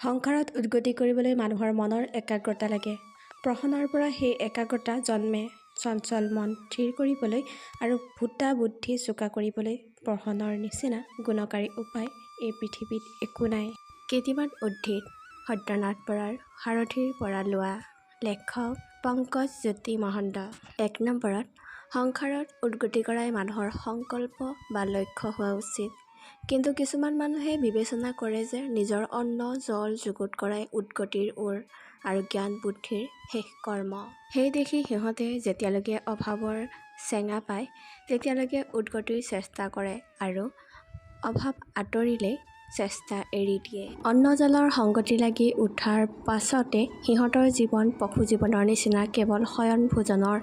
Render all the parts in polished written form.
সংসাৰত উদ্গতি কৰিবলৈ মানুহৰ মনৰ একাগ্ৰতা লাগে। প্ৰহনৰ পৰা সেই একাগ্ৰতা জন্মে। চঞ্চল মন থিৰ কৰিবলৈ আৰু ভোটা বুদ্ধি চোকা কৰিবলৈ প্ৰহনৰ নিচিনা গুণকাৰী উপায় এই পৃথিৱীত একো নাই। কেইটিমান উদ্ধৃত সত্যনাথ বৰাৰ সাৰথিৰ পৰা লোৱা। লেখক পংকজ জ্যোতি মহন্ত। ১ নম্বৰত, সংসাৰত উদ্গতি কৰাই মানুহৰ সংকল্প বা লক্ষ্য হোৱা উচিত। কিন্তু কিছুমান মানুহে বিবেচনা কৰে যে নিজৰ অন্ন জল যুগুত কৰাই উদ্গতিৰ ওৰ আৰু জ্ঞান বুদ্ধিৰ শেষ কৰ্ম। সেই দেখি সিহঁতে যেতিয়ালৈকে অভাৱৰ চেঙা পায় তেতিয়ালৈকে উদ্গতিৰ চেষ্টা কৰে আৰু অভাৱ আঁতৰিলেই চেষ্টা এৰি দিয়ে। অন্ন জলৰ সংগতি লাগি উঠাৰ পাছতে সিহঁতৰ জীৱন পশু জীৱনৰ নিচিনা কেৱল শয়ন ভোজনৰ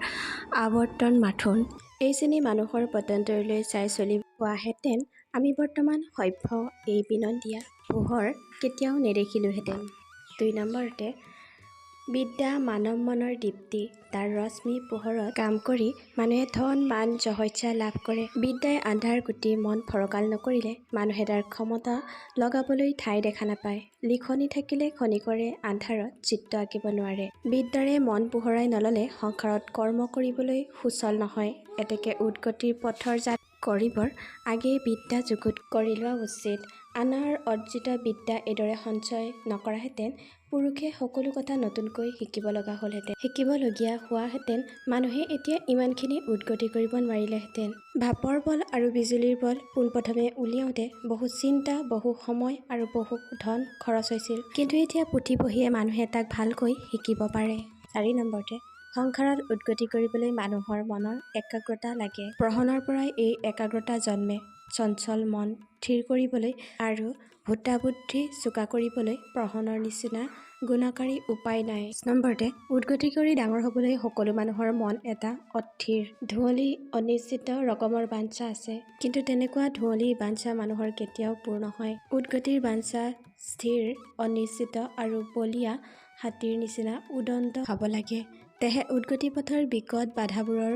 আৱৰ্তন মাথোন। এই শ্ৰেণী মানুহৰ পতন্তৰলৈ চাই চলি হোৱাহেঁতেন আমি বৰ্তমান সভ্য এই বিনন্দীয়া পোহৰ কেতিয়াও নেদেখিলোহেঁতেন। ২ নম্বৰতে, বিদ্যা মানৱ মনৰ দীপ্তি। তাৰ ৰশ্মি পোহৰত কাম কৰি মানুহে ধন মান যশস্যা লাভ কৰে। বিদ্যাই আন্ধাৰ কুটি মন ফৰকাল নকৰিলে মানুহে তাৰ ক্ষমতা লগাবলৈ ঠাই দেখা নাপায়। লিখনি থাকিলে খনিকৰে আন্ধাৰত চিত্ৰ আঁকিব নোৱাৰে। বিদ্যাৰে মন পোহৰাই নললে সংসাৰত কৰ্ম কৰিবলৈ সুচল নহয়। এতেকে উদ্গতিৰ পথৰ যাত্ৰা কৰিবৰ আগেয়ে বিদ্যা যুগুত কৰি লোৱা উচিত। আনৰ অৰ্জিত বিদ্যা এইদৰে সঞ্চয় নকৰাহেঁতেন পুৰুষে সকলো কথা নতুনকৈ শিকিব লগা হ'লহেঁতেন। শিকিবলগীয়া হোৱাহেঁতেন মানুহে এতিয়া ইমানখিনি উদ্গতি কৰিব নোৱাৰিলেহেঁতেন। ভাপৰ বল আৰু বিজুলীৰ বল পোনপ্ৰথমে উলিয়াওঁতে বহু চিন্তা, বহু সময় আৰু বহু ধন খৰচ হৈছিল। কিন্তু এতিয়া পুথি পঢ়িয়ে মানুহে তাক ভালকৈ শিকিব পাৰে। ৪ নম্বৰতে, সংসাৰত উদ্গতি কৰিবলৈ মানুহৰ মনৰ একাগ্ৰতা লাগে। প্ৰহনৰ পৰাই এই একাগ্ৰতা জন্মে। চঞ্চল মন থিৰ কৰিবলৈ আৰু ভোটা বুদ্ধি চোকা কৰিবলৈ প্ৰহনৰ নিচিনা গুণকাৰী উপায় নাই। ৫ নম্বৰতে, উদ্গতি কৰি ডাঙৰ হ'বলৈ সকলো মানুহৰ মন এটা অথিৰ ধুঁৱলী অনিশ্চিত ৰকমৰ বাঞ্ছা আছে। কিন্তু তেনেকুৱা ধুঁৱলী বাঞ্ছা মানুহৰ কেতিয়াও পূৰ নহয়। উদ্গতিৰ বাঞ্ছা স্থিৰ, অনিশ্চিত আৰু বলীয়া হাতীৰ নিচিনা উদণ্ড হ'ব লাগে। তেহে উদ্গতি পথৰ বিকট বাধাবোৰৰ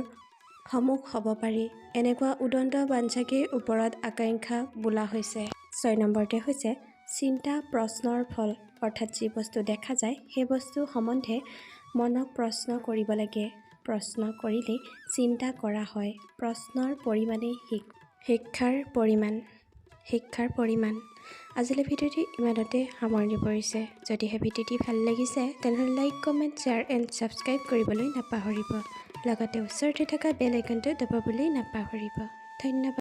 সন্মুখ হ'ব পাৰি। এনেকুৱা উদণ্ড বাঞ্ছাকেই ওপৰত আকাংক্ষা বোলা হৈছে। ৬ নম্বৰতে হৈছে চিন্তা প্ৰশ্নৰ ফল। অৰ্থাৎ যি বস্তু দেখা যায় সেই বস্তু সম্বন্ধে মনক প্ৰশ্ন কৰিব লাগে। প্ৰশ্ন কৰিলেই চিন্তা কৰা হয়। প্ৰশ্নৰ পৰিমাণেই শিক্ষাৰ পৰিমাণ। আজিলৈ ভিডিঅ'টি ইমানতে সামৰণি পৰিছে। যদিহে ভিডিঅ'টি ভাল লাগিছে তেনেহ'লে like, comment, share and subscribe কৰিবলৈ নাপাহৰিব। লগতে ওচৰতে থকা বেল আইকনটো দবাবলৈ নাপাহৰিব। ধন্যবাদ।